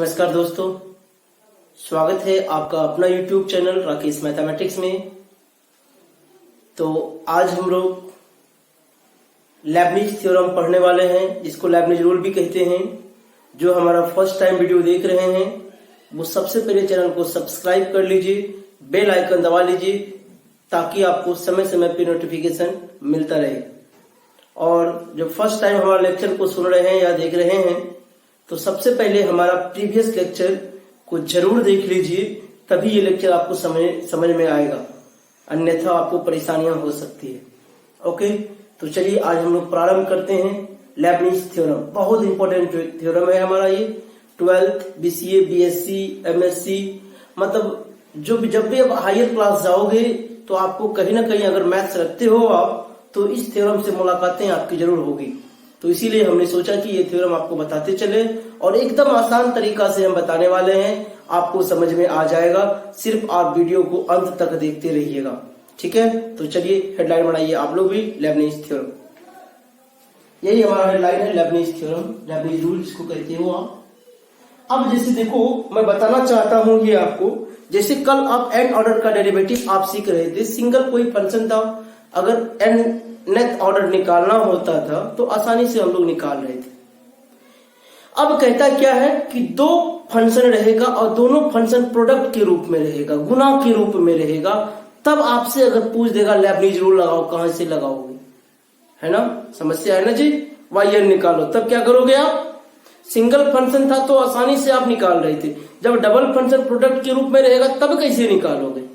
नमस्कार दोस्तों, स्वागत है आपका अपना YouTube चैनल राकेश मैथमेटिक्स में। तो आज हम लोग लेबनिज थ्योरम पढ़ने वाले हैं, जिसको लेबनिज रूल भी कहते हैं। जो हमारा फर्स्ट टाइम वीडियो देख रहे हैं वो सबसे पहले चैनल को सब्सक्राइब कर लीजिए, बेल आइकन दबा लीजिए ताकि आपको समय समय पे नोटिफिकेशन मिलता रहे। और जब फर्स्ट टाइम हमारे लेक्चर को सुन रहे हैं या देख रहे हैं तो सबसे पहले हमारा प्रीवियस लेक्चर को जरूर देख लीजिए, तभी ये लेक्चर आपको समझ में आएगा, अन्यथा आपको परेशानियां हो सकती है। ओके, तो चलिए आज हम लोग प्रारंभ करते हैं लेबनिज थ्योरम। बहुत इंपॉर्टेंट थ्योरम है हमारा ये। 12th BCA BSc MSc मतलब जब भी आप हायर क्लास जाओगे तो आपको कहीं ना कहीं अगर मैथ्स रखते हो आप तो इस थ्योरम से मुलाकातें आपकी जरूर होगी। तो इसीलिए हमने सोचा कि ये थ्योरम आपको बताते चले और एकदम आसान तरीका से हम बताने वाले हैं, आपको समझ में आ जाएगा। सिर्फ आप वीडियो को अंत तक देखते रहिएगा, ठीक है। तो चलिए हेडलाइन बनाइए आप लोग भी, लेबनिज थ्योरम। यही हमारा हेडलाइन है, लेबनिज थ्योरम, लेबनिज रूल जिसको कहते हो आप। अब जैसे देखो, मैं बताना चाहता हूं ये आपको, जैसे कल आप एन ऑर्डर का डेरिवेटिव आप सीख रहे थे। सिंगल कोई फंक्शन था, अगर एन नेट ऑर्डर निकालना होता था तो आसानी से हम लोग निकाल रहे थे। अब कहता क्या है कि दो फंक्शन रहेगा और दोनों फंक्शन प्रोडक्ट के रूप में रहेगा, गुना के रूप में रहेगा। तब आपसे अगर पूछ देगा लेबनिज रूल लगाओ, कहां से लगाओगे, है ना, समस्या है ना जी। वाई एन निकालो, तब क्या करोगे आप? सिंगल फंक्शन था तो आसानी से आप निकाल रहे थे, जब डबल फंक्शन प्रोडक्ट के रूप में रहेगा तब कैसे निकालोगे?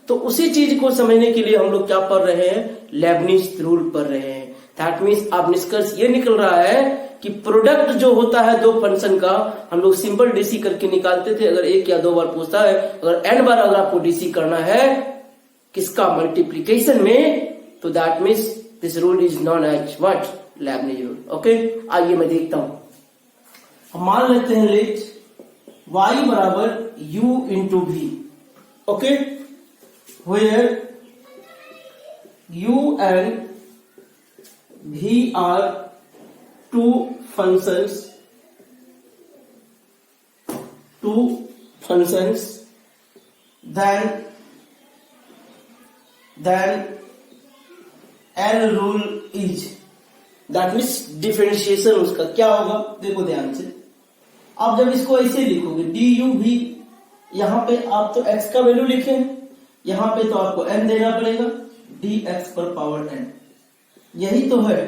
तो उसी चीज को समझने के लिए हम लोग क्या पढ़ रहे हैं, लेबनिज रूल पढ़ रहे हैं। दैट मीन्स अब निष्कर्ष ये निकल रहा है कि प्रोडक्ट जो होता है दो फंक्शन का, हम लोग सिंपल डीसी करके निकालते थे। अगर एक या दो बार पूछता है, अगर एन बार अगर आपको डीसी करना है किसका, मल्टीप्लीकेशन में, तो that means this rule is known as what, Leibniz rule. Okay, आइए मैं देखता हूं। हम मान लेते हैं लेट y बराबर u इंटू भी। Okay, where u and v are two functions then L rule is, that means differentiation उसका क्या होगा, देखो ध्यान से। आप जब इसको ऐसे लिखोगे du v, यहां पे आप तो x का वैल्यू लिखे, यहां पे तो आपको n देना पड़ेगा, dx पर पावर n, यही तो है।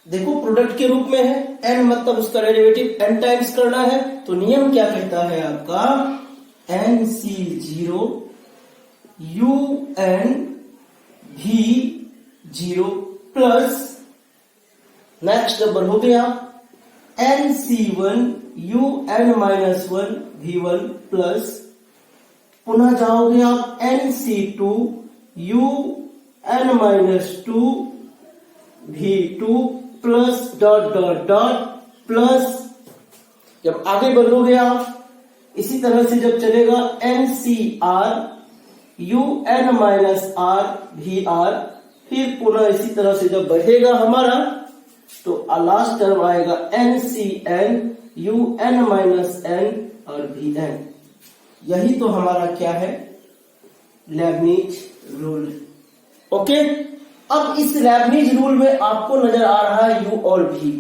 देखो प्रोडक्ट के रूप में है, n मतलब उसका डेरिवेटिव n टाइम्स करना है। तो नियम क्या कहता है आपका, nc0 un v0 plus next number हो गया nc1 un-1 v1 प्लस, पुनः जाओगे आप nc2 un-2 v2 plus dot dot dot plus, जब आगे बढ़ोगे आप इसी तरह से जब चलेगा ncr un-r vr, फिर पुनः इसी तरह से जब बढ़ेगा हमारा तो लास्ट टर्म आएगा ncn un-n और vn। यही तो हमारा क्या है, लेबनिज रूल। ओके, अब इस लेबनिज रूल में आपको नजर आ रहा है u और v।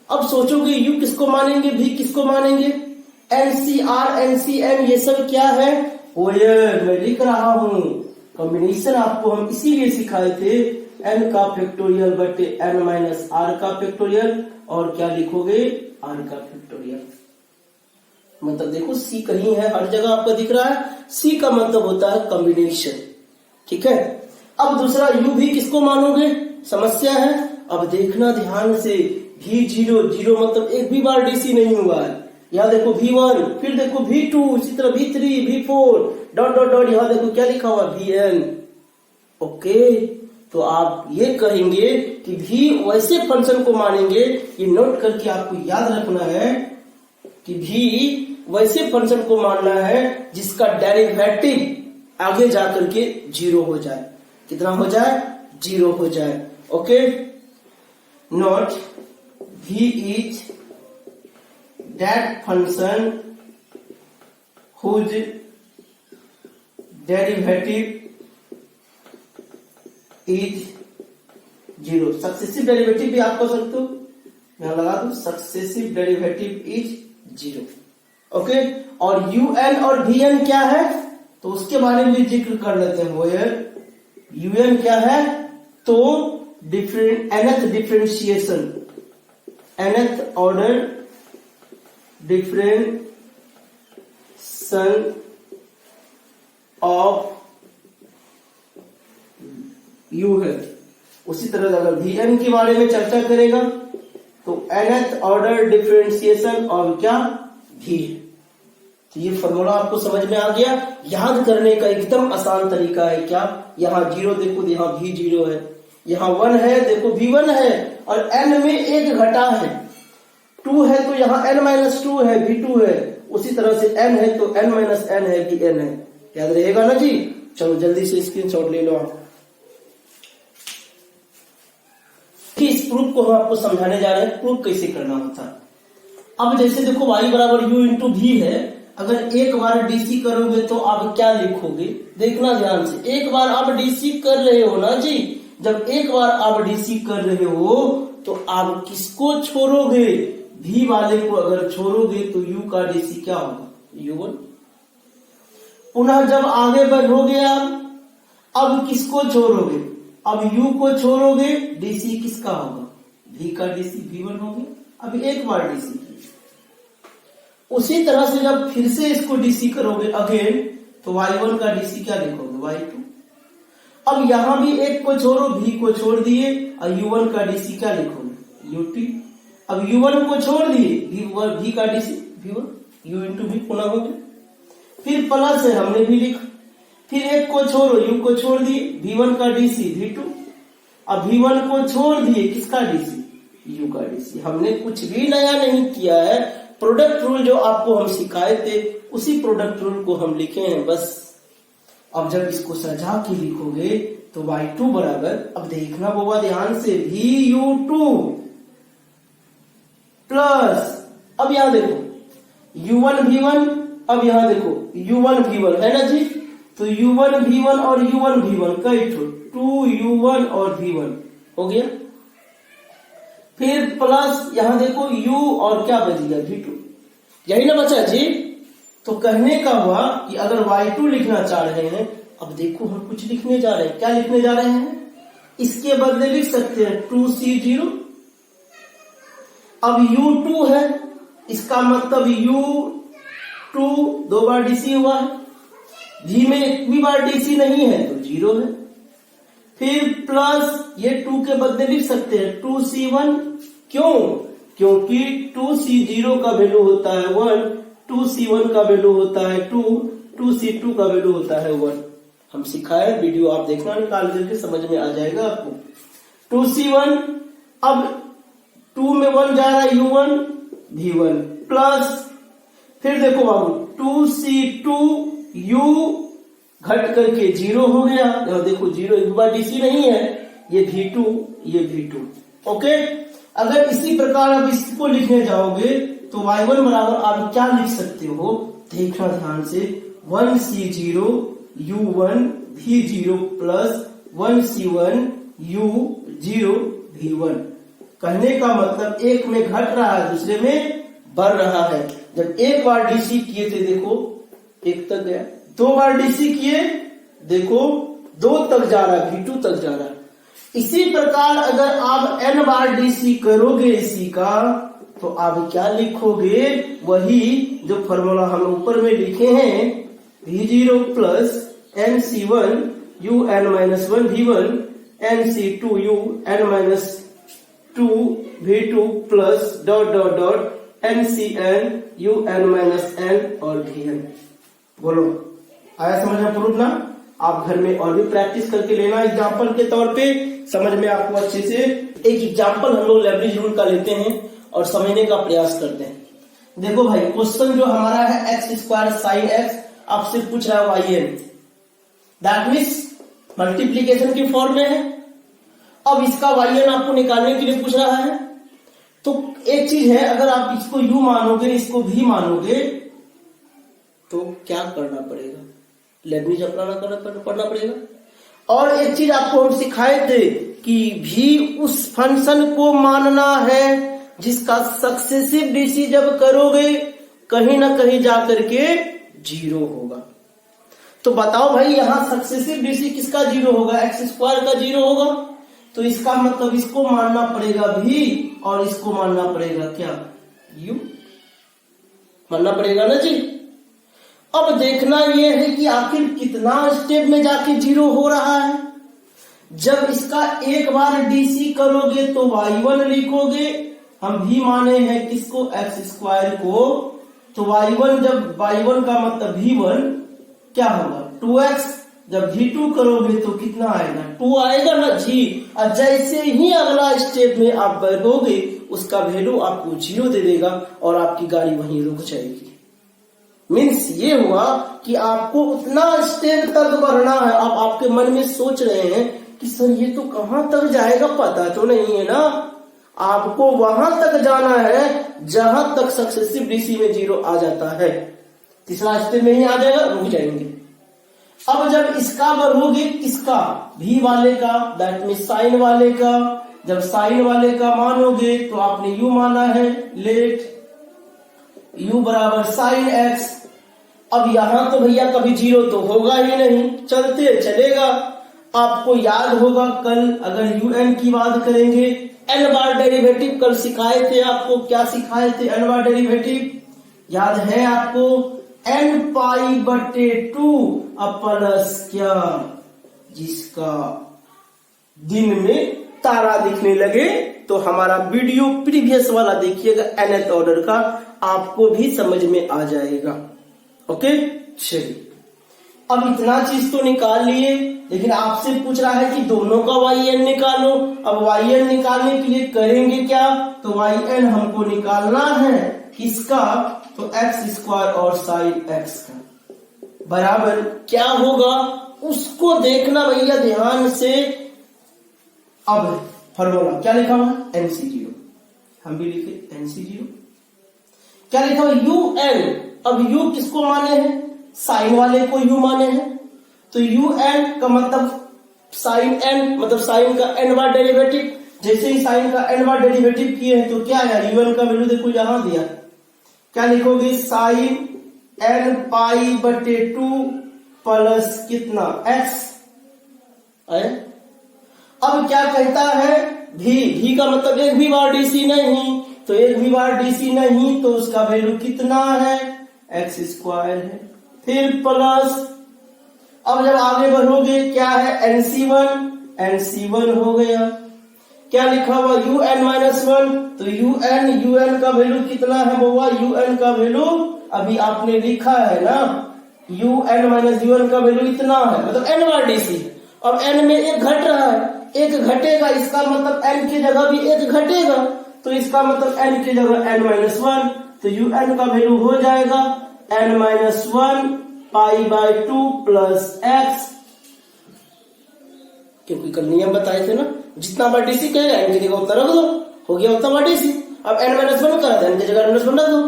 अब सोचोगे u किसको मानेंगे, v किसको मानेंगे? ncr ncn ये सब क्या है, ओयर मैं लिख रहा हूं, कॉम्बिनेशन आपको हम इसीलिए सिखाए थे, n का फैक्टोरियल बटे n माइनस r का फैक्टोरियल, और क्या लिखोगे, r का फैक्टोरियल। मतलब देखो सी कहीं है, हर जगह आपको दिख रहा है, सी का मतलब होता है कॉम्बिनेशन, ठीक है। अब दूसरा u भी किसको मानोगे, समस्या है। अब देखना ध्यान से, v0 मतलब एक भी बार डीसी नहीं हुआ है। यहाँ देखो v1, फिर देखो v2, इसी तरह v3 v4 dot dot dot, यहाँ देखो क्या लिखा हुआ vn। ओके, तो आप ये कहेंगे कि v वैसे फंक्शन को मानेंगे, ये नोट करके आपको याद रखना है कि v वैसे फंक्शन को मानना है जिसका डेरिवेटिव आगे जाकर के 0 हो जाए। कितना हो जाए, 0 हो जाए। Okay, note v is that function whose derivative is 0। Successive derivative भी आप कर सकते हो, यहां लगा दो सक्सेसिव डेरिवेटिव इज 0। ओके, और un और vn क्या है तो उसके बारे में भी जिक्र कर लेते हैं। वो un क्या है तो nth differentiation, nth order डिफरेंशन of u है। उसी तरह अगर vn के बारे में चर्चा करेगा तो nth ऑर्डर डिफरेंशिएशन ऑफ क्या v। तो ये फॉर्मूला आपको समझ में आ गया। याद करने का एकदम आसान तरीका है क्या, यहाँ 0 देखो, यहाँ भी 0 है, यहाँ 1 है देखो v1 है, और n में एक घटा है, 2 है तो यहाँ n-2 है, v2 है। उसी तरह से n है तो n-n है, vn है। याद रहेगा ना जी। चलो जल्दी से स्क्रीनशॉट ले लो आप। इस प्रूफ को हम आपको समझाने जा रहे हैं, प्रूफ कैसे करना होता है। अब जैसे देखो y बराबर u इंटू भी है, अगर एक बार डीसी करोगे तो आप क्या लिखोगे, देखना ध्यान से। एक बार आप डीसी कर रहे हो ना जी, जब एक बार आप डीसी कर रहे हो तो आप किसको छोड़ोगे, भी वाले को अगर छोड़ोगे तो u का डीसी क्या होगा, u1। पुनः जब आगे बढ़ोगे आप, अब किसको छोड़ोगे, अब u को छोड़ोगे, डीसी किसका होगा, v का डीसी v1 हो गया। अब एक बार डीसी, उसी तरह से जब फिर से इसको डीसी करोगे अगेन तो y1 का डीसी क्या लिखोगे, y2। अब यहां भी एक को छोड़ो, v को छोड़ दिए, और u1 का डीसी क्या लिखोगे, u2। अब u1 को छोड़ दिए, v का DC v1, u into v पुनः हो गया। फिर प्लस है, हमने भी लिखा। फिर एक को छोड़ो, u को छोड़ दिए, v1 का डीसी v2। अब v1 को छोड़ दिए, किसका डीसी, u का डीसी। हमने कुछ भी नया नहीं किया है, प्रोडक्ट रूल जो आपको हम सिखाए थे उसी प्रोडक्ट रूल को हम लिखे हैं बस। अब जब इसको सजा के लिखोगे तो y2 बराबर, अब देखना होगा ध्यान से, vu2 प्लस, अब यहां देखो u1 v1, अब यहां देखो u1 v1 है ना जी, तो u1 v1 और u1 v1 कई ठो, 2u1 और v1 हो गया। फिर प्लस यहां देखो u और क्या बच गया, v2, यही ना बचा जी। तो कहने का हुआ कि अगर y2 लिखना चाह रहे हैं, अब देखो हम कुछ लिखने जा रहे हैं, क्या लिखने जा रहे हैं, इसके बदले लिख सकते हैं 2c0। अब u2 है, इसका मतलब u2 दो बार डीसी हुआ है, v में एक भी बार डीसी नहीं है तो 0 है। फिर प्लस ये 2 के बदले लिख सकते हैं 2c1, क्यों, क्योंकि 2c0 का वैल्यू होता है 1, 2c1 का वैल्यू होता है 2, 2c2 का वैल्यू होता है 1। हम सिखाए, वीडियो आप देखना, निकाल करके समझ में आ जाएगा आपको। 2c1, अब 2 में 1 जा रहा है, u1 v1 प्लस, फिर देखो बाबू 2c2 u घट करके 0 हो गया, देखो 0 एक बार डीसी नहीं है, ये v2, ये v2। ओके, अगर इसी प्रकार अब इसको लिखने जाओगे तो y1 बराबर आप क्या लिख सकते हो, देखना ध्यान से, 1c0 u1 v0 plus 1c1 u0 v1। कहने का मतलब एक में घट रहा है, दूसरे में बढ़ रहा है। जब एक बार डीसी किए थे देखो 1 तक गया, 2 बार डीसी किए देखो 2 तक जा रहा है, v2 तक जा रहा है। इसी प्रकार अगर आप n बार डीसी करोगे इसी का, तो आप क्या लिखोगे, वही जो फॉर्मूला हम ऊपर में लिखे हैं, v0 plus nc1 un-1 v1 nc2 un-2 v2 plus dot dot dot ncn un-n और vn। बोलो, आया समझ में प्रूफ ना? आप घर में और भी प्रैक्टिस करके लेना एग्जाम्पल के तौर पे, समझ में आपको अच्छे से। एक एग्जाम्पल हम लोग लेवरेज रूल का लेते हैं और समझने का प्रयास करते हैं। देखो भाई, क्वेश्चन जो हमारा है x स्क्वायर साइन x, आपसे पूछ रहा है y n, that means multiplication की फॉर्म में है। अब इसका y n आपको निकालने के लिए पूछ रहा है। तो एक चीज है, अगर आप इसको u मानोगे, इसको v मानोगे, तो क्या करना पड़ेगा, लेबनिज अपनाना पढ़ना पड़ेगा। और एक चीज आपको हम सिखाए थे कि भी उस फंक्शन को मानना है जिसका सक्सेसिव डीसी जब करोगे कहीं ना कहीं जाकर के 0 होगा। तो बताओ भाई, यहां सक्सेसिव डीसी किसका 0 होगा, एक्स स्क्वायर का 0 होगा। तो इसका मतलब इसको मानना पड़ेगा भी और इसको मानना पड़ेगा क्या, u मानना पड़ेगा ना जी। अब देखना यह है कि आखिर कितना स्टेप में जाके 0 हो रहा है। जब इसका एक बार डीसी करोगे तो y1 लिखोगे, हम भी माने हैं किसको, एक्स स्क्वायर को। तो y1 जब y1 का मतलब v1 क्या होगा 2x, जब v2 करोगे तो कितना आएगा 2 आएगा ना जी। और जैसे ही अगला स्टेप में आप बढ़ोगे उसका वैल्यू आपको 0 दे देगा और आपकी गाड़ी वहीं रुक जाएगी। मीन्स ये हुआ कि आपको उतना स्टेप तक बढ़ना है। अब आपके मन में सोच रहे हैं कि सर ये तो कहां तक जाएगा, पता तो नहीं है ना। आपको वहां तक जाना है जहां तक सक्सेसिव डीसी में 0 आ जाता है। तीसरा स्टेप में ही आ जाएगा, रुक जाएंगे। अब जब इसका बढ़ोगे, किसका, भी वाले का, दैट मीन साइन वाले का। जब साइन वाले का मानोगे तो आपने u माना है, लेट u बराबर साइन एक्स। अब यहां तो भैया कभी 0 तो होगा ही नहीं, चलते चलेगा। आपको याद होगा कल अगर un की बात करेंगे, n बार डेरिवेटिव कल सिखाए थे आपको, क्या सिखाए थे, n बार डेरिवेटिव याद है आपको, n पाई बटे 2 प्लस क्या, जिसका दिन में तारा दिखने लगे। तो हमारा वीडियो प्रीवियस वाला देखिएगा nth ऑर्डर का, आपको भी समझ में आ जाएगा। ओके, चलिए अब इतना चीज तो निकाल लिए, लेकिन आपसे पूछ रहा है कि दोनों का yn निकालो। अब yn निकालने के लिए करेंगे क्या, तो yn हमको निकालना है किसका, तो एक्स स्क्वायर और साइन एक्स का बराबर क्या होगा उसको देखना भैया ध्यान से। अब फॉर्मूला क्या लिखा हुआ है, NC0, हम भी लिखे NC0। क्या लिखा हुआ UN। अब u किसको माने हैं, साइन वाले को u माने हैं। तो UN का मतलब साइन n, मतलब साइन का n बार डेरिवेटिव। जैसे ही साइन का n बार डेरिवेटिव किए हैं तो क्या है, un का वैल्यू देखो यहां दिया, क्या लिखोगे, साइन n पाई बटे 2 प्लस कितना x। अब क्या कहता है, भी का मतलब एक भी बार डीसी नहीं, तो एक भी बार डीसी नहीं तो उसका वैल्यू कितना है, एक्स स्क्वायर है। फिर प्लस, अब जब आगे बढ़ोगे क्या है, NC1 हो गया। क्या लिखा हुआ UN-1, तो UN का वैल्यू कितना है बउआ, UN का वैल्यू अभी आपने लिखा है ना, UN-1 का वैल्यू इतना है, मतलब n बार डीसी। अब n में एक घट रहा है, एक घटेगा, इसका मतलब n की जगह भी एक घटेगा, तो इसका मतलब n की जगह n-1, तो UN का वैल्यू हो जाएगा n-1 pi by 2 plus x, क्योंकि कल नियम बताए थे ना, जितना बार डीसी कहेगा n की जगह उतना रख दो, हो गया उतना बार डीसी। अब n-1 करा था, n की जगह n-1 रख दो।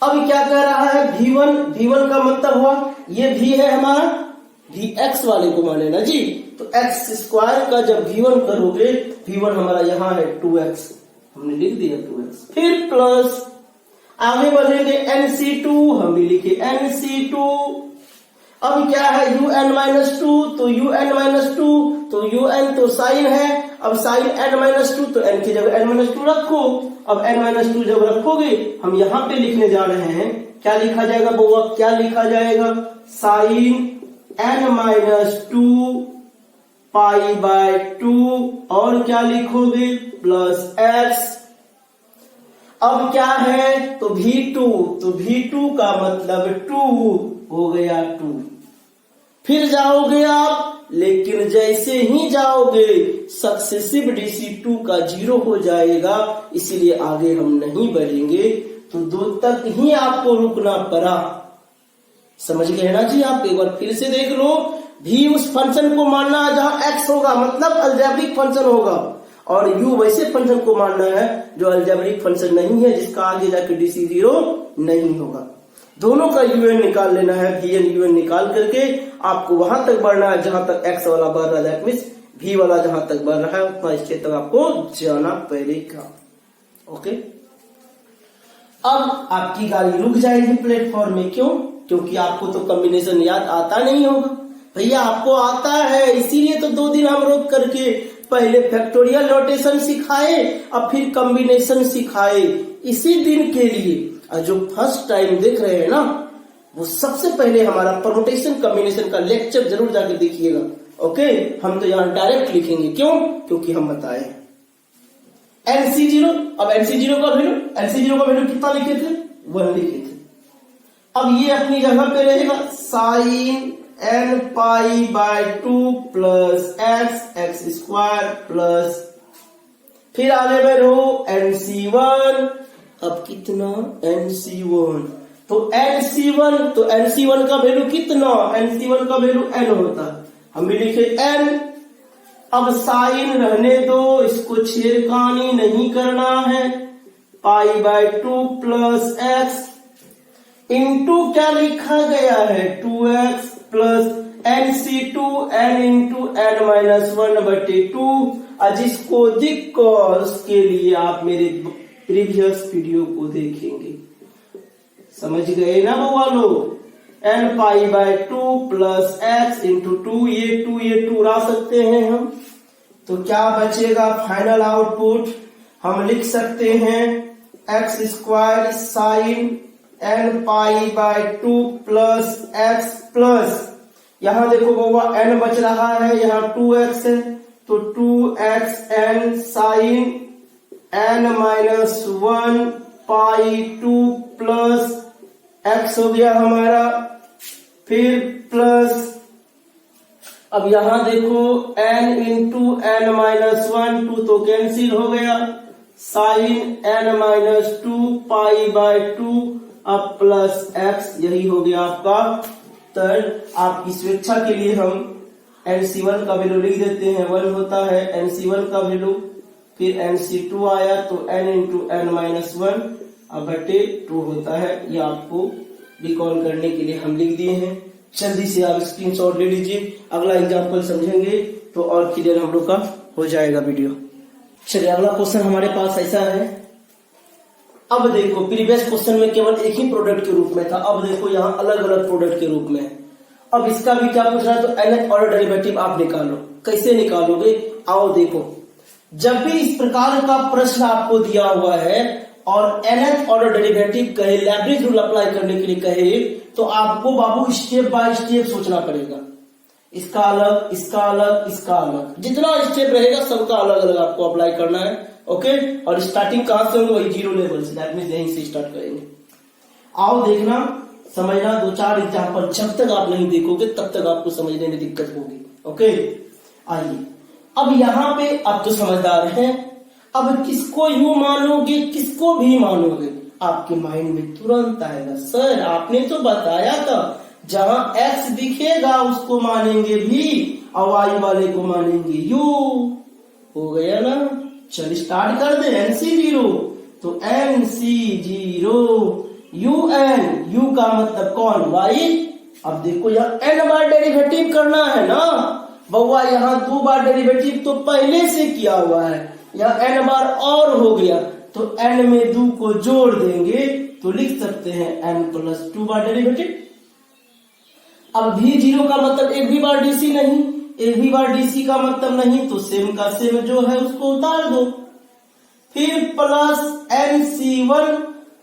अब क्या कह रहा है, v1 का मतलब हुआ ये v है हमारा, vx वाले को माने ना जी। तो एक्स स्क्वायर का जब v1 करोगे, v1 हमारा यहाँ है 2x, हमने लिख दिया 2x। फिर प्लस आगे बढ़ेंगे NC2, हम भी लिखे NC2। अब क्या है UN-2, तो UN-2, तो UN तो साइन है, अब साइन n-2 तो n की जगह n-2 रखो। अब n-2 जब रखोगे हम यहाँ पे लिखने जा रहे हैं, क्या लिखा जाएगा बउआ, क्या लिखा जाएगा, साइन n-2 पाई बाय 2 और क्या लिखोगे प्लस x। अब क्या है, तो V2 का मतलब 2 हो गया 2। फिर जाओगे आप, लेकिन जैसे ही जाओगे सक्सेसिव डीसी 2 का 0 हो जाएगा, इसीलिए आगे हम नहीं बढ़ेंगे, तो 2 तक ही आपको रुकना पड़ा। समझ गए ना जी आप, एक बार फिर से देख लो, भी उस फंक्शन को मानना जहां x होगा, मतलब अलजेब्रिक फंक्शन होगा, और u वैसे फंक्शन को मानना है जो अलजेब्रिक फंक्शन नहीं है, जिसका आगे जाके डीसी 0 नहीं होगा। दोनों का un निकाल लेना है, vn un निकाल करके आपको वहां तक बढ़ना है जहां तक x वाला बढ़ रहा है, दैट मीन्स v वाला जहां तक बढ़ रहा है उतना स्टेज तक आपको जाना पड़ेगा। ओके, अब आपकी गाड़ी रुक जाएगी प्लेटफॉर्म में। क्यों? क्योंकि आपको तो कॉम्बिनेशन याद आता नहीं होगा। भैया आपको आता है, इसीलिए तो 2 दिन हम रोक करके पहले फैक्टोरियल नोटेशन सिखाए और फिर कॉम्बिनेशन सिखाए, इसी दिन के लिए। और जो फर्स्ट टाइम देख रहे हैं ना, वो सबसे पहले हमारा परमुटेशन कॉम्बिनेशन का लेक्चर जरूर जाके देखिएगा। ओके, हम तो यहाँ डायरेक्ट लिखेंगे। क्यों? क्योंकि हम बताए NC0। अब NC0 का वैल्यू कितना लिखे थे? 1 लिखे थे। अब ये अपनी जगह पे रहेगा sine n pi by 2 plus x square plus, फिर आगे बढ़ो NC1। अब कितना? NC1। तो NC1 का वैल्यू कितना? NC1 का वैल्यू n होता है, हम भी लिखे n। अब साइन रहने दो, इसको छेड़खानी नहीं करना है। पाई बाय 2 प्लस x इंटू क्या लिखा गया है? 2x plus NC2 n into n minus 1/2। जिसको दिक्को उसके लिए आप मेरे प्रीवियस वीडियो को देखेंगे। समझ गए ना बउआ लोग? n pi by 2 plus x into 2, ये 2 उड़ा सकते हैं हम, तो क्या बचेगा? फाइनल आउटपुट हम लिख सकते हैं x square sine n pi by 2 plus x plus, यहां देखो बउआ n बच रहा है, यहाँ 2x है, तो 2xn साइन n माइनस 1 पाई 2 प्लस x हो गया हमारा, फिर प्लस, अब यहां देखो n इंटू n माइनस 1, 2 तो कैंसिल हो गया, sine n minus 2 pi by 2 अब प्लस x, यही हो गया आपका उत्तर। आपकी स्वेच्छा के लिए हम NC1 का वैल्यू लिख देते हैं, 1 होता है NC1 का वैल्यू, फिर NC2 आया तो n इंटू n माइनस 1 अब बटे 2 होता है। ये आपको रिकॉल करने के लिए हम लिख दिए हैं। जल्दी से आप स्क्रीनशॉट ले लीजिए, अगला एग्जाम्पल समझेंगे तो और क्लियर हम लोग का हो जाएगा वीडियो। चलिए अगला क्वेश्चन हमारे पास ऐसा है। अब देखो प्रीवियस क्वेश्चन में केवल एक ही प्रोडक्ट के रूप में था, अब देखो यहाँ अलग अलग प्रोडक्ट के रूप में है। अब इसका भी क्या पूछ रहा है? तो nth ऑर्डर डेरिवेटिव आप निकालो। कैसे निकालोगे? आओ देखो, जब भी इस प्रकार का प्रश्न आपको दिया हुआ है और nth ऑर्डर डेरिवेटिव कहे, लैग्रेंज रूल अप्लाई करने के लिए कहे, तो आपको बाबू स्टेप बाय स्टेप सोचना पड़ेगा। इसका अलग, इसका अलग, इसका अलग, जितना स्टेप रहेगा सबका अलग अलग आपको अप्लाई करना है। ओके, और स्टार्टिंग कहां से होगी? वही 0 लेवल से, दैट मींस यहीं से स्टार्ट करेंगे। आओ देखना, समझना, 2-4 एग्जाम्पल जब तक आप नहीं देखोगे तब तक आपको समझने में दिक्कत होगी। ओके, आइए अब यहाँ पे अब तो समझदार हैं, अब किसको यू मानोगे, किसको भी मानोगे? आपके माइंड में तुरंत आएगा, सर आपने तो बताया था जहां x दिखेगा उसको मानेंगे भी और y वाले को मानेंगे u। हो गया ना? चल स्टार्ट कर दे। NC0 तो NC0 UN, u का मतलब कौन? y। अब देखो यहाँ n बार डेरिवेटिव करना है ना बउआ, यहाँ 2 बार डेरिवेटिव तो पहले से किया हुआ है, यहाँ n बार और हो गया, तो n में 2 को जोड़ देंगे तो लिख सकते हैं n प्लस 2 बार डेरिवेटिव। अब V0 का मतलब एक भी बार DC नहीं, एक भी बार DC का मतलब नहीं, तो सेम का सेम जो है उसको उतार दो, फिर प्लस NC1।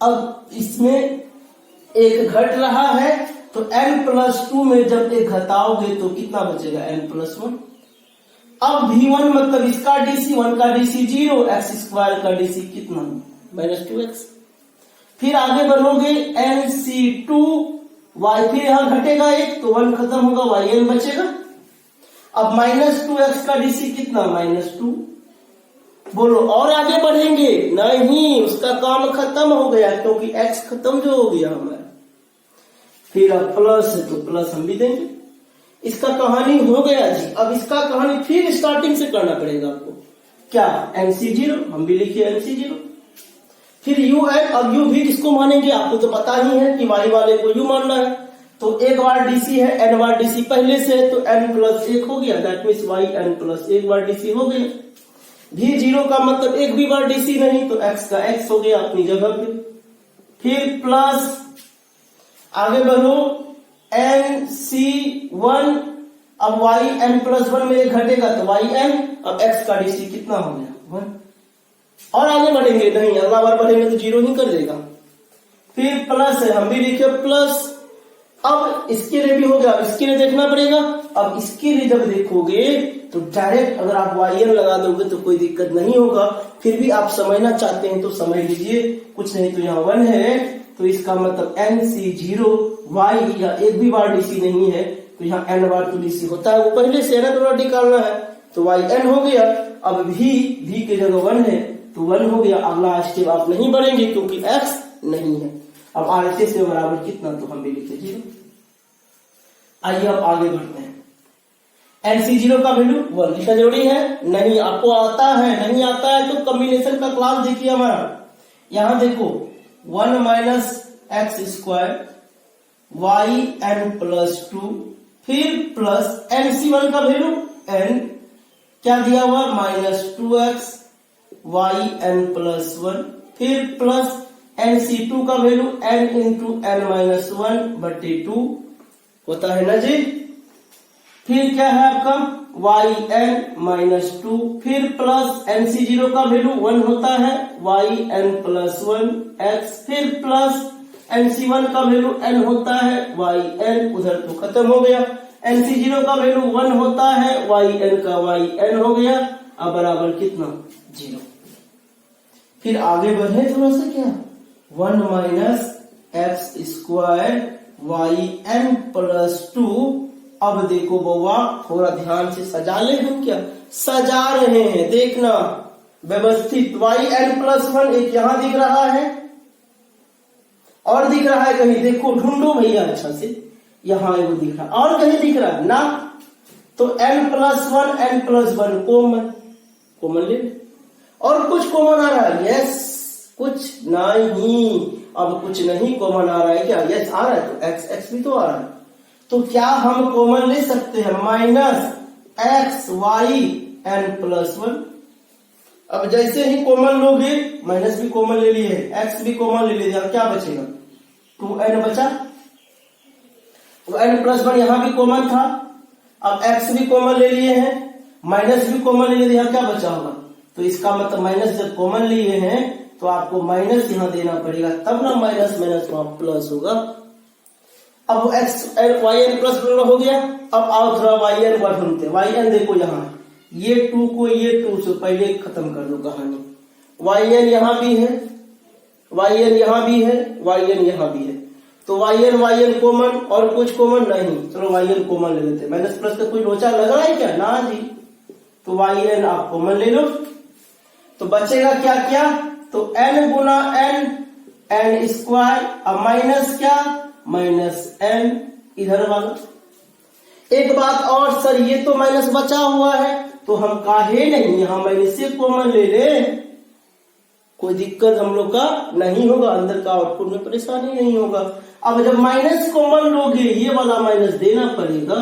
अब इसमें एक घट रहा है तो n प्लस 2 में जब एक घटाओगे तो कितना बचेगा? n plus 1। अब V1 मतलब इसका DC, 1 का DC 0, x स्क्वायर का DC कितना? Minus 2x। फिर आगे बढ़ोगे NC2 y, फिर यहां घटेगा 1 तो 1 खत्म होगा, yn बचेगा। अब माइनस 2x का DC कितना? माइनस 2। बोलो और आगे बढ़ेंगे? नहीं, उसका काम खत्म हो गया क्योंकि x खत्म जो हो गया हमारा। फिर अब प्लस है तो प्लस हम भी देंगे। इसका कहानी हो गया जी। अब इसका कहानी फिर स्टार्टिंग से करना पड़ेगा आपको। क्या NC0, हम भी लिखिए NC0। फिर UN, अब U भी किसको मानेंगे, आपको तो पता ही है कि Y वाले को U मानना है। तो एक बार DC है, N बार DC पहले से है, तो N+1 हो गया, that means YN+1 bar DC हो गया। V0 का मतलब एक भी बार DC नहीं, तो X का X हो गया अपनी जगह पे। फिर प्लस आगे बढ़ो NC1, अब YN+1 में घटेगा तो YN, अब X का DC कितना हो गया 1। और आगे बढ़ेंगे नहीं, अगला बार बढ़ेंगे तो 0 ही कर देगा। फिर प्लस है, हम भी लिखे प्लस। अब इसके लिए भी हो गया, अब इसके लिए देखना पड़ेगा। अब इसके लिए जब देखोगे तो डायरेक्ट अगर आप YN लगा दोगे तो कोई दिक्कत नहीं होगा। फिर भी आप समझना चाहते हैं तो समझ लीजिए, कुछ नहीं तो यहाँ 1 है, तो इसका मतलब NC0 Y या एक भी बार DC नहीं है, तो यहाँ N बार तो DC होता है, वो पहले से ना थोड़ा निकालना है, तो YN हो गया। अब V की जगह 1 है तो 1 हो गया। अगला स्टेप आप नहीं बढ़ेंगे क्योंकि X नहीं है। अब RHS से बराबर कितना, तो हम भी लिखते 0। आइए अब आगे बढ़ते हैं। NC0 का वैल्यू 1 लिखना जरूरी है, नहीं आपको आता है, नहीं आता है तो कॉम्बिनेशन का क्लास देखिए हमारा। यहां देखो 1 - x² YN+2, फिर प्लस NC1 का वैल्यू N क्या दिया हुआ -2x YN+1, फिर प्लस NC2 का वैल्यू N × N-1/2 होता है ना जी। फिर क्या है आपका YN-2, फिर प्लस NC0 का वैल्यू 1 होता है YN+1x, फिर प्लस NC1 का वैल्यू N होता है YN, उधर तो खत्म हो गया। NC0 का वैल्यू 1 होता है YN का YN हो गया, अब बराबर कितना 0। फिर आगे बढ़े थोड़ा सा, क्या 1 - x² YN+2। अब देखो बउआ, थोड़ा ध्यान से सजा ले, हम क्या सजा रहे हैं देखना व्यवस्थित। YN+1 एक यहां दिख रहा है और दिख रहा है कहीं, देखो ढूंढो भैया अच्छा से, यहां वो दिख रहा और कहीं दिख रहा है ना, तो N+1 N+1 कॉमन ले, और कुछ कॉमन आ रहा है, यस कुछ नहीं, अब कुछ नहीं कॉमन आ रहा है क्या, यस आ रहा है, तो X भी तो आ रहा है, तो क्या हम कॉमन ले सकते हैं -x YN+1। अब जैसे ही कॉमन लोगे, माइनस भी कॉमन ले लिए, x भी कॉमन ले लिए, क्या बचेगा 2n बचा, तो N+1 यहां भी कॉमन था, अब x भी कॉमन ले लिए हैं, माइनस भी कॉमन ले लिए, क्या बचा होगा, तो इसका मतलब माइनस जब कॉमन लिए हैं तो आपको माइनस यहां देना पड़ेगा, तब ना माइनस वहां प्लस होगा। अब YN+1 हो गया। अब आओ थोड़ा YN को ढूंढते हैं। YN देखो यहाँ, ये 2 को ये 2 से पहले खत्म कर दो कहानी। YN यहाँ भी है, YN यहाँ भी है, YN यहाँ भी है, तो YN कॉमन, और कुछ कॉमन नहीं, चलो YN कॉमन ले लेते हैं। माइनस प्लस का कोई लोचा लग रहा है क्या, ना जी, तो YN आप कॉमन ले लो, तो बचेगा क्या क्या, तो N × N अब माइनस क्या -N इधर वाला। एक बात और सर, ये तो माइनस बचा हुआ है, तो हम काहे नहीं यहां माइनस से कॉमन ले ले, कोई दिक्कत हम लोग का नहीं होगा, अंदर का आउटपुट में परेशानी नहीं होगा। अब जब माइनस कॉमन लोगे, ये वाला माइनस देना पड़ेगा,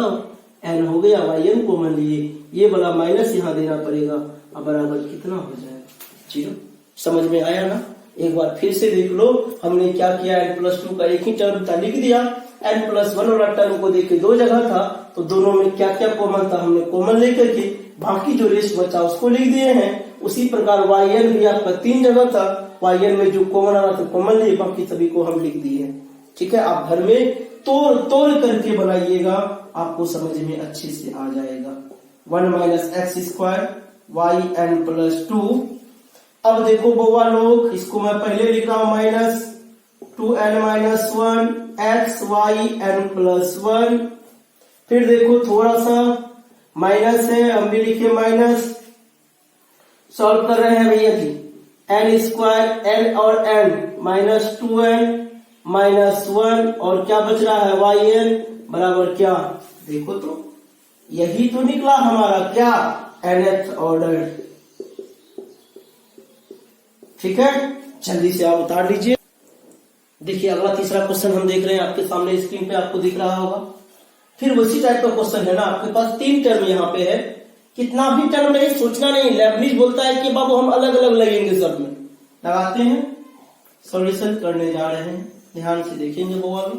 N हो गया, YN कॉमन लिए, ये वाला माइनस यहाँ देना पड़ेगा, अब बराबर कितना हो जाएगा 0। समझ में आया ना, एक बार फिर से देख लो, हमने क्या किया, N+2 का एक ही टर्म था लिख दिया, N+1 वाला टर्म को देख के 2 जगह था, तो दोनों में क्या क्या कॉमन था हमने कॉमन लेकर के बाकी जो रेस्ट बचा उसको लिख दिए हैं। उसी प्रकार YN भी आपका 3 जगह था, YN में जो कॉमन आ रहा था कॉमन लिए, बाकी सभी को हम लिख दिए हैं। ठीक है, आप घर में तोड़ करके बनाइएगा, आपको समझ में अच्छे से आ जाएगा। 1 - x² YN+2। अब देखो बउआ लोग, इसको मैं पहले लिख रहा हूं -2n-1 x YN+1। फिर देखो थोड़ा सा माइनस है, हम भी लिखे माइनस, सॉल्व कर रहे हैं भैया जी, N² N और N -2n -1, और क्या बच रहा है YN बराबर क्या, देखो तो यही तो निकला हमारा क्या, nth ऑर्डर। ठीक है, जल्दी से आप उतार लीजिए। देखिए अगला तीसरा क्वेश्चन हम देख रहे हैं आपके सामने स्क्रीन पे, आपको दिख रहा होगा। फिर वैसी टाइप का क्वेश्चन है ना, आपके पास 3 टर्म यहाँ पे है। कितना भी टर्म नहीं, सोचना नहीं। लेबनिज बोलता है कि बाबू हम अलग अलग लगेंगे सब में। लगाते हैं, सॉल्यूशन करने जा रहे हैं, ध्यान से देखेंगे वो वाले।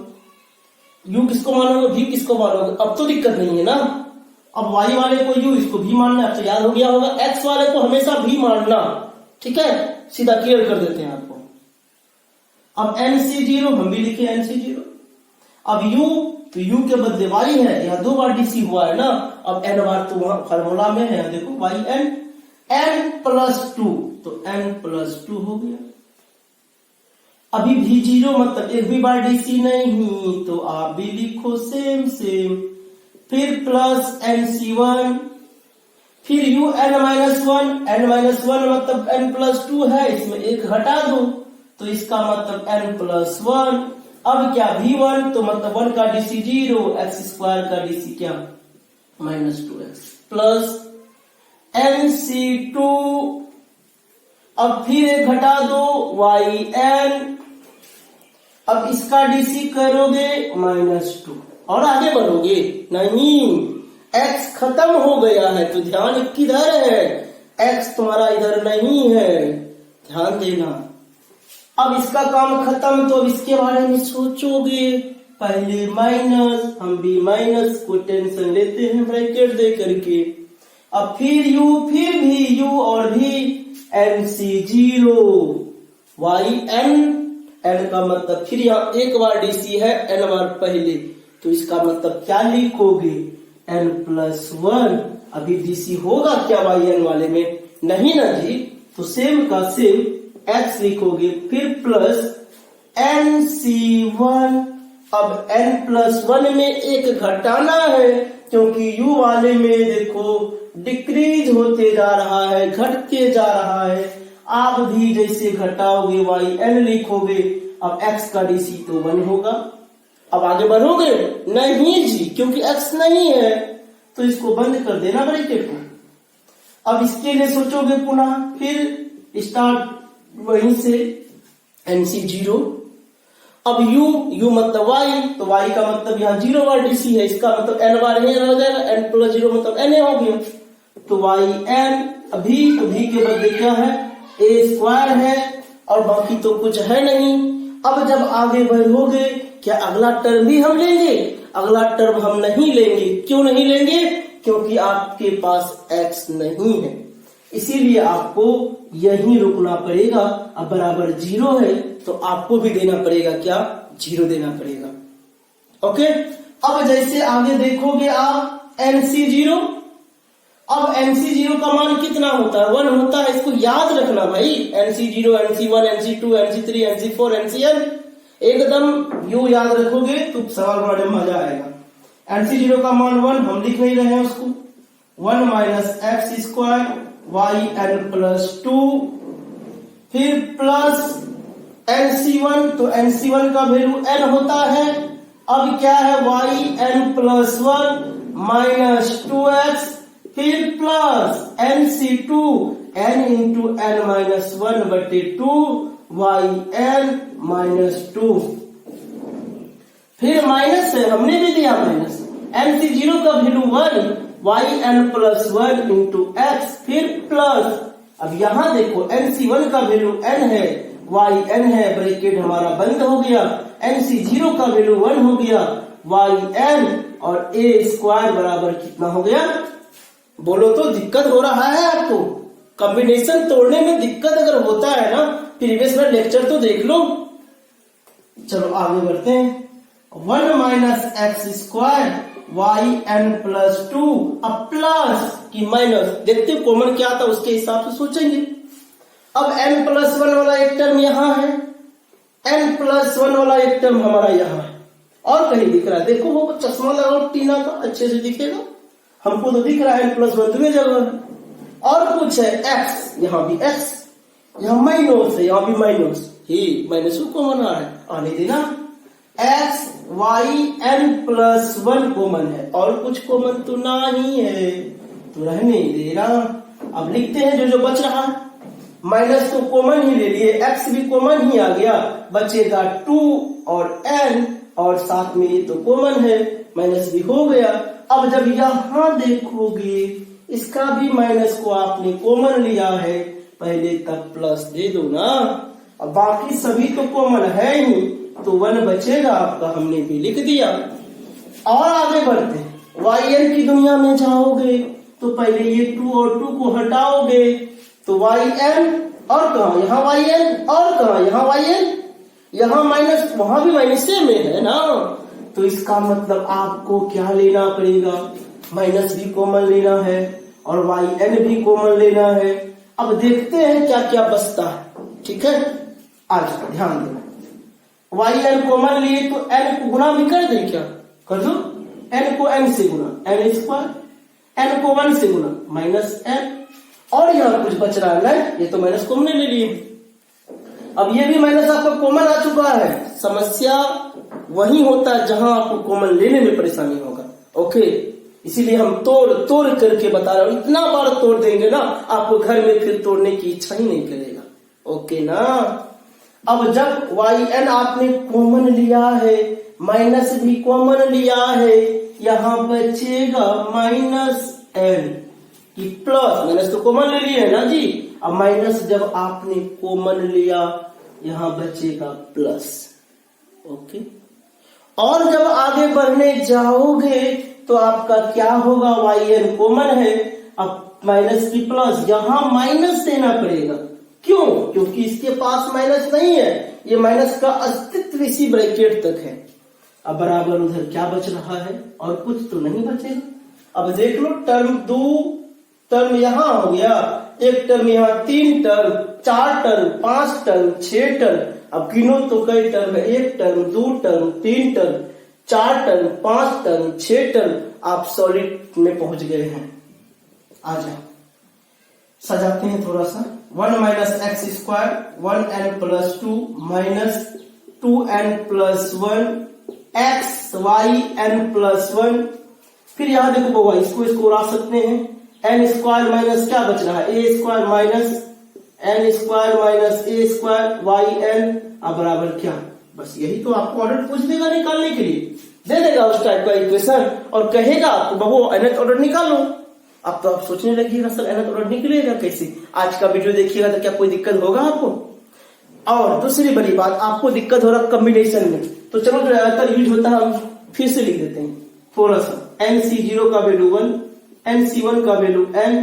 यू किसको मानोगे, भी किसको मानोगे, अब तो दिक्कत नहीं है ना। अब वाई वाले को यू, इसको भी मानना, अब तो याद हो गया होगा। एक्स वाले को हमेशा भी मानना, ठीक है, सीधा क्लियर कर देते हैं आपको। अब NC0 हम भी लिखे NC0। अब U, तो U के बदले Y है, यहाँ 2 बार DC हुआ है ना। अब N बार तो वहां फार्मूला में है, देखो YN, N+2, तो N+2 हो गया। अभी भी 0 मतलब एक भी बार DC नहीं, तो आप भी लिखो सेम। फिर प्लस NC1, फिर UN-1, N-1 मतलब N+2 है, इसमें एक हटा दो तो इसका मतलब N+1। अब क्या V1, तो मतलब 1 का DC 0, x² का DC क्या -2x, प्लस NC2। अब फिर एक घटा दो YN, अब इसका DC करोगे -2 और आगे बढ़ोगे नहीं। x खत्म हो गया है, तो ध्यान किधर है, x तुम्हारा इधर नहीं है, ध्यान देना। अब इसका काम खत्म, तो अब इसके बारे में सोचोगे। पहले माइनस, हम भी माइनस को टेंशन लेते हैं ब्रैकेट दे करके। अब फिर u, फिर भी u और भी NC0, YN, N का मतलब फिर यहाँ एक बार DC है, N बार पहले, तो इसका मतलब क्या लिखोगे N+1। अभी DC होगा क्या YN वाले में, नहीं ना जी, तो सेम का सेम x लिखोगे, फिर प्लस NC1। अब N+1 में एक घटाना है, क्योंकि U वाले में देखो डिक्रीज होते जा रहा है, घटते जा रहा है। आप भी जैसे घटाओगे YN लिखोगे। अब x का DC तो 1 होगा। अब आगे बढ़ोगे नहीं जी, क्योंकि x नहीं है, तो इसको बंद कर देना ब्रैकेट को। अब इसके लिए सोचोगे पुनः, फिर स्टार्ट वहीं से NC0। अब U मतलब Y, तो Y का मतलब यहाँ 0 बार DC है, इसका मतलब N बार यहाँ हो जाएगा, N+0 मतलब N हो गया, तो YN। अभी तो भी के बदले क्या है, A² है, और बाकी तो कुछ है नहीं। अब जब आगे बढ़ोगे, क्या अगला टर्म भी हम लेंगे, अगला टर्म हम नहीं लेंगे। क्यों नहीं लेंगे, क्योंकि आपके पास x नहीं है, इसीलिए आपको यहीं रुकना पड़ेगा। अब बराबर 0 है, तो आपको भी देना पड़ेगा क्या, 0 देना पड़ेगा। ओके, अब जैसे आगे देखोगे आप NC0। अब NC0 का मान कितना होता है, 1 होता है, इसको याद रखना भाई। NC0, NC1, NC2, NC3, NC4, NCN, एकदम यू याद रखोगे तो सवाल बड़ा मजा आएगा। NC0 का मान 1 हम लिख नहीं रहे हैं उसको, 1 - x² YN+2, फिर प्लस NC1, तो NC1 का वैल्यू n होता है। अब क्या है, YN+1 -2x, फिर plus NC2, n × n-1/2 YN-2, फिर माइनस है, हमने भी दिया माइनस। NC0 का वैल्यू 1, YN+1 × x, फिर प्लस, अब यहां देखो NC1 का वैल्यू n है, YN है, ब्रैकेट हमारा बंद हो गया। NC0 का वैल्यू 1 हो गया, YN, और A² बराबर कितना हो गया, बोलो तो। दिक्कत हो रहा है आपको, कॉम्बिनेशन तोड़ने में दिक्कत अगर होता है ना, प्रीवियस में लेक्चर तो देख लो। चलो आगे बढ़ते हैं। 1 - x² YN+2, अब प्लस की माइनस, देखते कॉमन क्या था उसके हिसाब से सोचेंगे। अब N+1 वाला एक टर्म यहाँ है, N+1 वाला एक टर्म हमारा यहाँ है, और कहीं दिख रहा है, देखो वो चश्मा लगाओ टीना का, अच्छे से दिखेगा। हमको तो दिख रहा है N+1 दूसरी जगह है, और कुछ है x, यहाँ भी x, यहाँ माइनस है, यहाँ भी माइनस ही, माइनस को कॉमन आ रहा है, आने देना। x YN+1 कॉमन है, और कुछ कॉमन तो नहीं है, तो रहने देना। अब लिखते हैं जो जो बच रहा है। माइनस तो कॉमन ही ले लिए, x भी कॉमन ही आ गया, बचेगा 2 और n, और साथ में ये तो कॉमन है, माइनस भी हो गया। अब जब यहां देखोगे इसका भी माइनस को आपने कॉमन लिया है, पहले तक प्लस दे दो ना, अब बाकी सभी तो कॉमन है ही, तो 1 बचेगा आपका, हमने भी लिख दिया। और आगे बढ़ते हैं, yn की दुनिया में जाओगे तो पहले ये 2 और 2 को हटाओगे तो yn, और कहा यहाँ yn, और कहा यहाँ yn, यहाँ माइनस, वहां भी माइनस में है ना, तो इसका मतलब आपको क्या लेना पड़ेगा, माइनस भी कॉमन लेना है और yn भी कॉमन लेना है। अब देखते हैं क्या क्या बचता है, ठीक है। आज ध्यान देना, yn कॉमन लिए तो n को गुना भी कर दे, क्या कर दो, n को n से गुना, n स्क्वायर, n को 1 से गुना माइनस n, और यहाँ कुछ बच रहा है, ये तो माइनस कॉमन ले लिए। अब ये भी माइनस आपका कॉमन आ चुका है, समस्या वही होता है जहां आपको कॉमन लेने में परेशानी होगा, ओके। इसीलिए हम तोड़ करके बता रहे हैं, इतना बार तोड़ देंगे ना आपको घर में फिर तोड़ने की इच्छा ही नहीं करेगा, ओके ना। अब जब yn आपने कॉमन लिया है, माइनस भी कॉमन लिया है, यहाँ बचेगा माइनस n की प्लस, माइनस तो कॉमन ले लिया है ना जी, अब माइनस जब आपने कॉमन लिया यहाँ बचेगा प्लस, ओके। और जब आगे बढ़ने जाओगे तो आपका क्या होगा, yn कॉमन है, अब माइनस की प्लस, यहां माइनस देना पड़ेगा, क्यों, क्योंकि इसके पास माइनस नहीं है, ये माइनस का अस्तित्व इसी ब्रैकेट तक है। अब बराबर उधर क्या बच रहा है, और कुछ तो नहीं बचेगा। अब देख लो, टर्म 2 टर्म यहां हो गया, एक टर्म यहाँ, 3 टर्म, 4 टर्म, 5 टर्म, 6 टर्म, अब गिनो तो कई टर्म है, 1 term, 2 term, 3 term, 4 term, 5 term, 6 term, आप सॉलिड में पहुंच गए हैं। आ जाओ सजाते हैं थोड़ा सा, 1 minus x square, 1n plus 2 minus 2n plus 1 x y n plus 1, फिर यहां देखो बउआ, इसको उड़ा सकते हैं, n स्क्वायर माइनस क्या बच रहा है, a square minus n square minus a square y n, अब बराबर क्या, बस यही तो आपको ऑर्डर पूछ देगा निकालने के लिए, दे देगा उस टाइप का इक्वेशन और कहेगा आपको बबू nth ऑर्डर निकालो। अब तो आप सोचने लगिएगा सर nth ऑर्डर निकलेगा कैसे, आज का वीडियो देखिएगा तो क्या कोई दिक्कत होगा आपको। और दूसरी बड़ी बात, आपको दिक्कत हो रहा कॉम्बिनेशन में, तो चलो जो ज्यादातर यूज होता है हम फिर से लिख देते हैं थोड़ा सा, nc0 का वैल्यू 1, nc1 का वैल्यू n,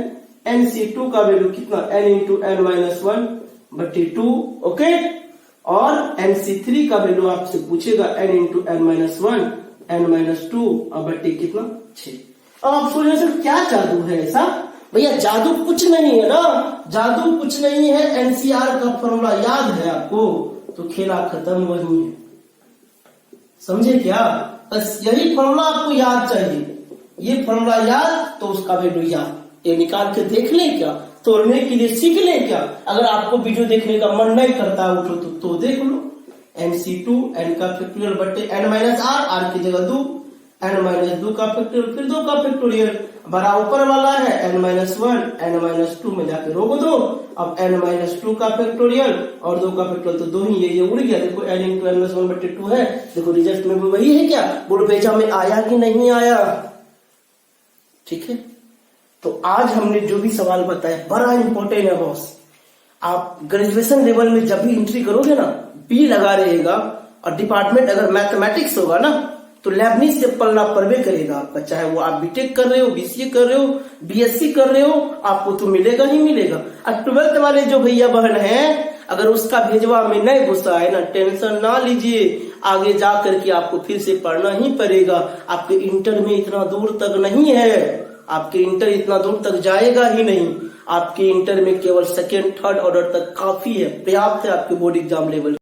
nc2 का वैल्यू कितना, n इंटू n माइनस 1 बटे 2, ओके। और nc3 का वैल्यू आपसे पूछेगा n into n minus 1, n minus 2 और बटे कितना 6। अब आप सोच रहे सर क्या जादू है ऐसा, भैया जादू कुछ नहीं है ना, जादू कुछ नहीं है, एनसीआर का फॉर्मूला याद है आपको, तो खेला खत्म वही है, समझे क्या, बस यही फॉर्मूला आपको याद चाहिए, ये फॉर्मूला याद तो उसका वैल्यू याद, ये निकाल के देख ले क्या, तोड़ने के लिए सीख ले क्या। अगर आपको वीडियो देखने का मन नहीं करता उठो तो देख लो, nc2 n का फैक्टोरियल बटे n माइनस r की जगह 2, n माइनस 2 का फैक्टोरियल, फिर 2 का फैक्टोरियल, बड़ा ऊपर वाला है n माइनस 1, n माइनस 2 में जाके रोक दो, अब n माइनस 2 का फैक्टोरियल और 2 का फैक्टोरियल तो 2 ही, ये उड़ गया, देखो n इंटू n माइनस 1 बटे 2 है, देखो रिजल्ट में भी वही है क्या, बोर्ड पेजा में आया कि नहीं आया, ठीक है। तो आज हमने जो भी सवाल बताया बड़ा इंपॉर्टेंट है बॉस, आप ग्रेजुएशन लेवल में जब भी एंट्री करोगे ना बी लगा रहेगा, और डिपार्टमेंट अगर मैथमेटिक्स होगा ना तो लेबनिज से पढ़ना पड़वे करेगा आपका, चाहे वो आप बीटेक कर रहे हो, बीसीए कर रहे हो, बीएससी कर रहे हो, आपको तो मिलेगा ही मिलेगा। और 12th वाले जो भैया बहन हैं, अगर उसका भेजवा में नहीं घुसा है ना, टेंशन ना लीजिए, आगे जा करके आपको फिर से पढ़ना ही पड़ेगा, आपके इंटर में इतना दूर तक नहीं है, आपके इंटर इतना दूर तक जाएगा ही नहीं, आपके इंटर में केवल 2nd 3rd ऑर्डर तक काफी है, पर्याप्त है आपके बोर्ड एग्जाम लेवल।